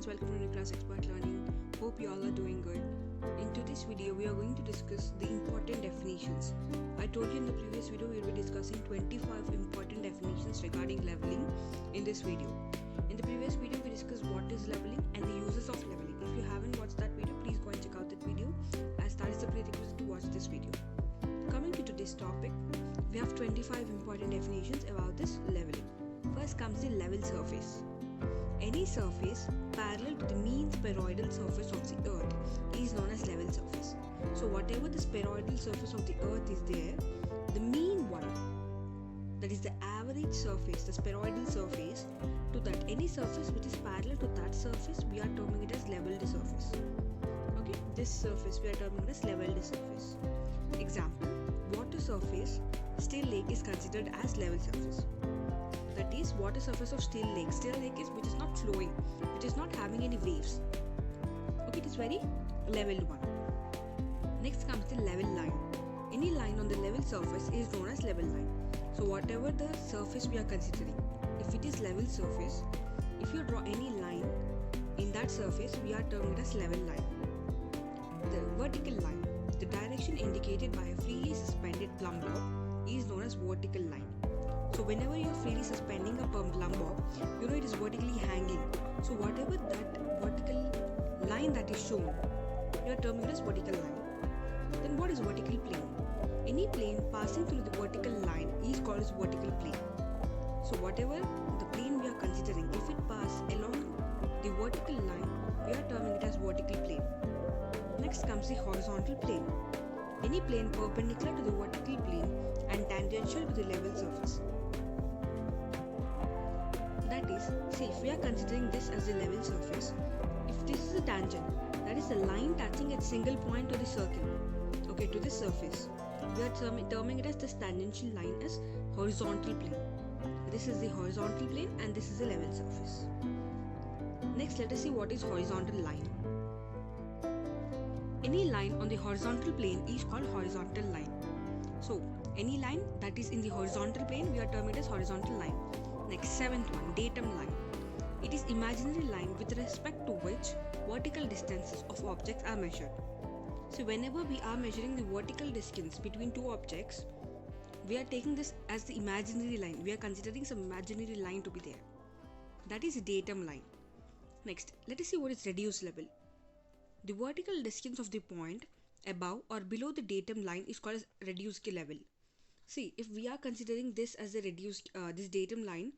friends, welcome to NIKRA'S Expert Learning. Hope you all are doing good. In today's video, we are going to discuss the important definitions. I told you in the previous video we will be discussing 25 important definitions regarding leveling in this video. In the previous video, we discussed what is leveling and the uses of leveling. If you haven't watched that video, please go and check out that video, as that is the prerequisite to watch this video. Coming to today's topic, we have 25 important definitions about this leveling. First comes the level surface. Any surface parallel to the mean spheroidal surface of the earth is known as level surface. So whatever the spheroidal surface of the earth is there, the mean one, that is the average surface, the spheroidal surface, to that any surface which is parallel to that surface, we are terming it as leveled surface. Okay, this surface we are terming it as leveled surface. Example, water surface, still lake is considered as level surface. That is water surface of still lake. Still lake is which is not flowing, which is not having any waves. Okay, it is very leveled one. Next comes the level line. Any line on the level surface is known as level line. So whatever the surface we are considering, if it is level surface, if you draw any line in that surface, we are terming it as level line. The vertical line, the direction indicated by a freely suspended plumb bob, is known as vertical line. So whenever you are freely suspending a plumb bob, you know it is vertically hanging. So whatever that vertical line that is shown, you are terming it as vertical line. Then what is vertical plane? Any plane passing through the vertical line is called as vertical plane. So whatever the plane we are considering, if it passes along the vertical line, we are terming it as vertical plane. Next comes the horizontal plane. Any plane perpendicular to the vertical plane and tangential to the level surface. That is, say if we are considering this as the level surface, if this is a tangent, that is the line touching at single point to the circle, okay, to the surface, we are terming it as this tangential line as horizontal plane. This is the horizontal plane and this is the level surface. Next, let us see what is horizontal line. Any line on the horizontal plane is called horizontal line. So, any line that is in the horizontal plane, we are terming it as horizontal line. Next, seventh one, datum line. It is imaginary line with respect to which vertical distances of objects are measured. So, whenever we are measuring the vertical distance between two objects, we are taking this as the imaginary line. We are considering some imaginary line to be there. That is datum line. Next, let us see what is reduced level. The vertical distance of the point above or below the datum line is called as reduced level. See, if we are considering this as a reduced this datum line,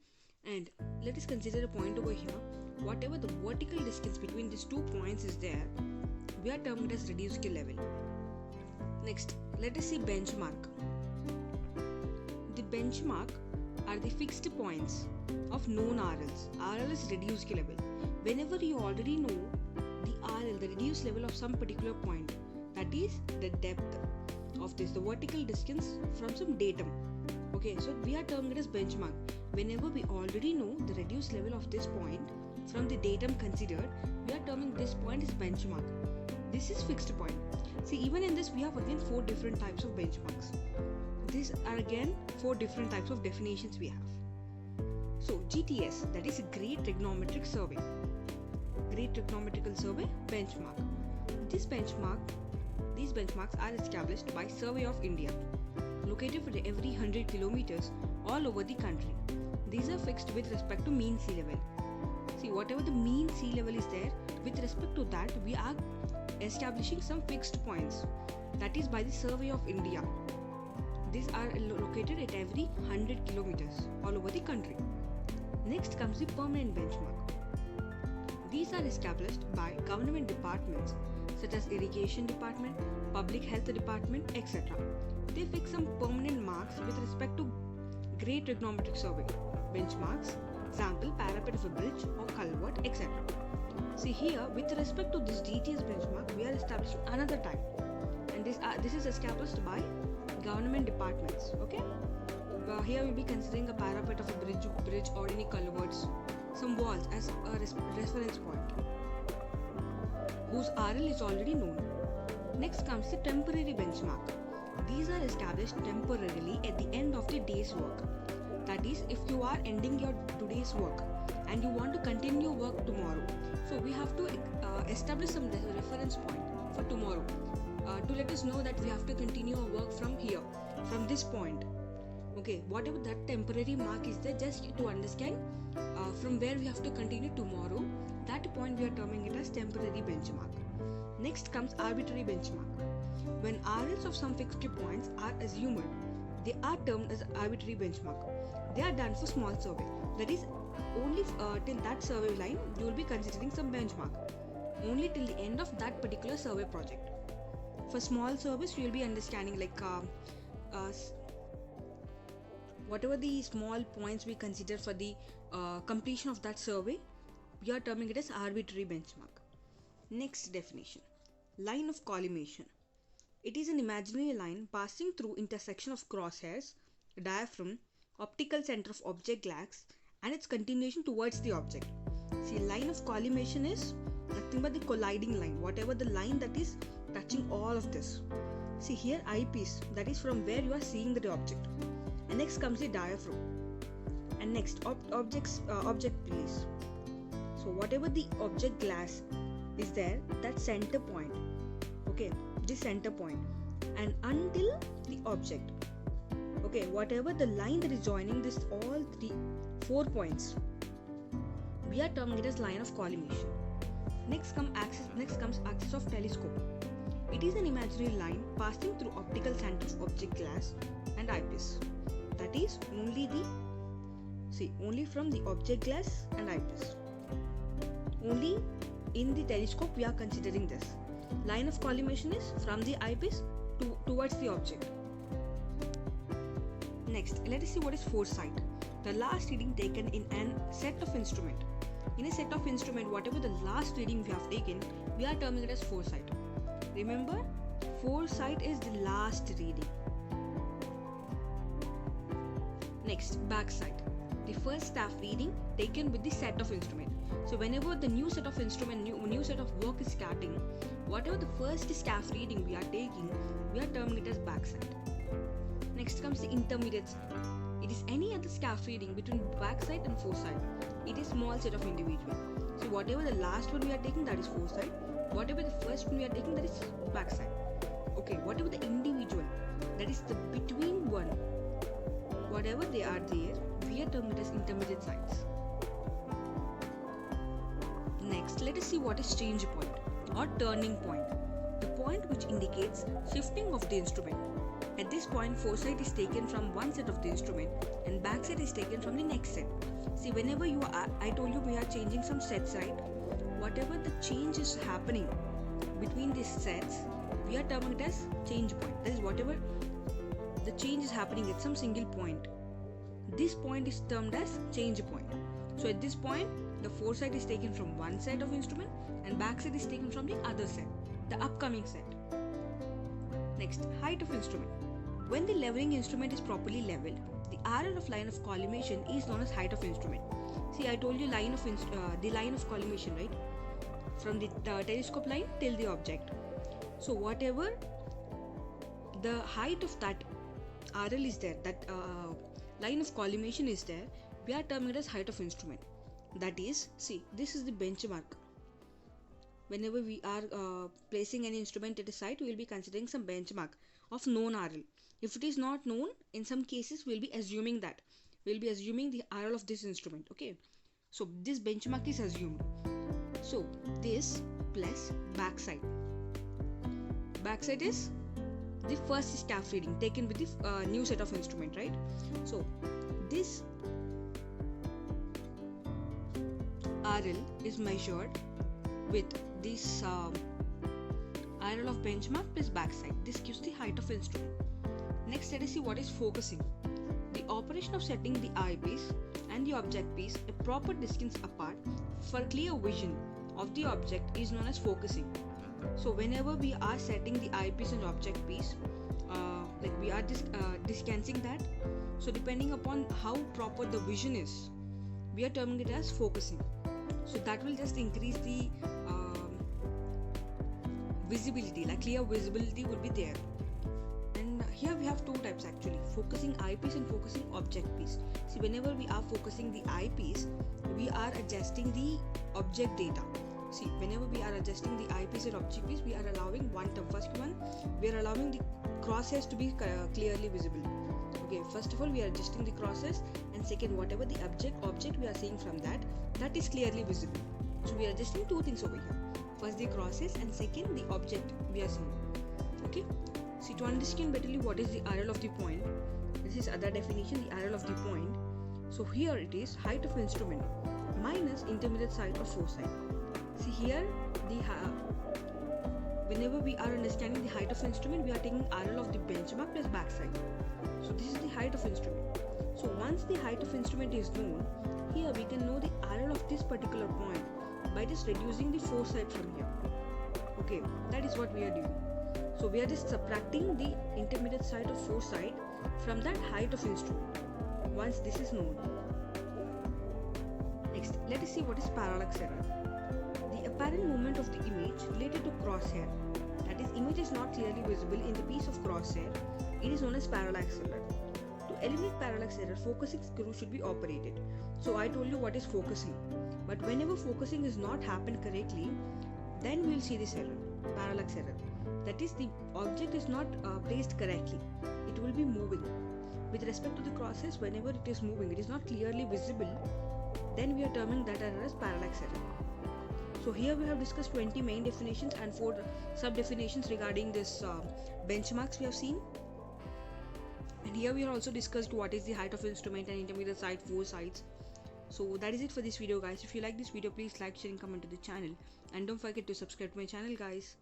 and let us consider a point over here, whatever the vertical distance between these 2 points is there, we are terming it as reduced level. Next, let us see benchmark. The benchmark are the fixed points of known RLs. RL is reduced level. Whenever you already know the RL, the reduced level of some particular point, that is the depth of this, the vertical distance from some datum. Okay, so we are terming it as benchmark. Whenever we already know the reduced level of this point from the datum considered, we are terming this point as benchmark. This is fixed point. See, even in this we have again 4 different types of benchmarks. These are again 4 different types of definitions we have. So GTS, that is a Great Trigonometric Survey. Great Trigonometrical Survey benchmark. These benchmarks are established by Survey of India, located for every 100 kilometers all over the country. These are fixed with respect to mean sea level. See, whatever the mean sea level is there, with respect to that, we are establishing some fixed points. That is by the Survey of India. These are located at every 100 kilometers all over the country. Next comes the permanent benchmark. These are established by government departments such as irrigation department, public health department, etc. They fix some permanent marks with respect to Great Trigonometric Survey benchmarks, example parapet of a bridge or culvert, etc. See here, with respect to this GTS benchmark, we are establishing another type, and this is established by government departments. Okay, here we will be considering a parapet of a bridge or any culverts, some walls as a reference point, whose RL is already known. Next comes the temporary benchmark. These are established temporarily at the end of the day's work. That is, if you are ending your today's work and you want to continue work tomorrow. So we have to establish some reference point for tomorrow to let us know that we have to continue our work from here, from this point. Okay, whatever that temporary mark is there, just to understand from where we have to continue tomorrow, that point we are terming it as temporary benchmark. Next comes arbitrary benchmark. When RLs of some fixed points are assumed, they are termed as arbitrary benchmark. They are done for small survey. That is, only till that survey line you will be considering some benchmark. Only till the end of that particular survey project. For small surveys, you will be understanding like whatever the small points we consider for the completion of that survey, we are terming it as arbitrary benchmark. Next definition: line of collimation. It is an imaginary line passing through intersection of crosshairs, diaphragm, optical center of object glass, and its continuation towards the object. See, line of collimation is nothing but the colliding line, whatever the line that is touching all of this. See here, eyepiece, that is from where you are seeing the object. And next comes the diaphragm. And next, object place. So whatever the object glass is there, that center point. Okay, this center point, and until the object. Okay, whatever the line that is joining this all 4 points, we are terming it as line of collimation. Next comes axis of telescope. It is an imaginary line passing through optical center of object glass and eyepiece. That is only from the object glass and eyepiece. Only in the telescope we are considering this. Line of collimation is from the eyepiece towards the object. Next, let us see what is foresight. The last reading taken in a set of instrument. In a set of instrument, whatever the last reading we have taken, we are terming it as foresight. Remember, foresight is the last reading. Next, backside. The first staff reading taken with the set of instrument. So whenever the new set of instrument, new set of work is starting, whatever the first staff reading we are taking, we are terming it as backside. Next comes the intermediate side. It is any other staff reading between backside and foresight. It is small set of individual. So whatever the last one we are taking, that is foresight. Whatever the first one we are taking, that is backside. Okay, whatever the individual, that is the between one. Whatever they are there, we are terming it as intermediate sides. Next, let us see what is change point or turning point. The point which indicates shifting of the instrument. At this point, foresight is taken from one set of the instrument and backside is taken from the next set. See, whenever I told you we are changing some sets, right? Whatever the change is happening between these sets, we are terming it as change point. That is, whatever the change is happening at some single point, this point is termed as change point. So at this point, the foresight is taken from one set of instrument and backside is taken from the other set, the upcoming set. Next, height of instrument. When the leveling instrument is properly leveled, the RL of line of collimation is known as height of instrument. See, I told you the line of collimation, right? From the telescope line till the object. So whatever the height of that RL is there, that line of collimation is there, we are terming it as height of instrument. That is, see, this is the benchmark. Whenever we are placing an instrument at a site, we will be considering some benchmark of known RL. If it is not known, in some cases we will be assuming that. We will be assuming the RL of this instrument. Okay. So this benchmark is assumed. So this plus backside. Backside is the first staff reading taken with the new set of instrument, right? So this RL is measured with this RL of benchmark plus backside. This gives the height of instrument. Next, let us see what is focusing. The operation of setting the eyepiece and the object piece a proper distance apart for clear vision of the object is known as focusing. So whenever we are setting the eyepiece and object piece, like we are distancing that. So depending upon how proper the vision is, we are terming it as focusing. So that will just increase the visibility, like clear visibility will be there. And here we have two types actually, focusing eyepiece and focusing object piece. See, whenever we are focusing the eyepiece, we are adjusting the object data. See, whenever we are adjusting the eyepiece and object piece, we are allowing one term. First one, we are allowing the crosshairs to be clearly visible. Okay, first of all we are adjusting the crosshairs, and second, whatever the object we are seeing from that is clearly visible. So we are adjusting two things over here. First the crosshairs, and second the object we are seeing. Okay. See, to understand betterly what is the RL of the point, this is other definition, the RL of the point. So here it is height of instrument minus intermediate side or foci. See here, whenever we are understanding the height of instrument, we are taking RL of the benchmark plus backside. So this is the height of instrument. So once the height of instrument is known, here we can know the RL of this particular point by just reducing the foci from here. Okay, that is what we are doing. So we are just subtracting the intermediate side of foci from that height of instrument once this is known. Next, let us see what is parallax error. The apparent movement of the image related to crosshair, that is, image is not clearly visible in the piece of crosshair, it is known as parallax error. To eliminate parallax error, focusing screw should be operated. So I told you what is focusing, but whenever focusing is not happened correctly, then we will see this error, parallax error. That is, the object is not placed correctly, it will be moving. With respect to the crosshairs, whenever it is moving, it is not clearly visible, then we are terming that error as parallax error. So here we have discussed 20 main definitions and 4 sub definitions regarding this benchmarks we have seen. And here we have also discussed what is the height of instrument and intermediate side, 4 sides. So that is it for this video, guys. If you like this video, please like, share and comment to the channel, and don't forget to subscribe to my channel, guys.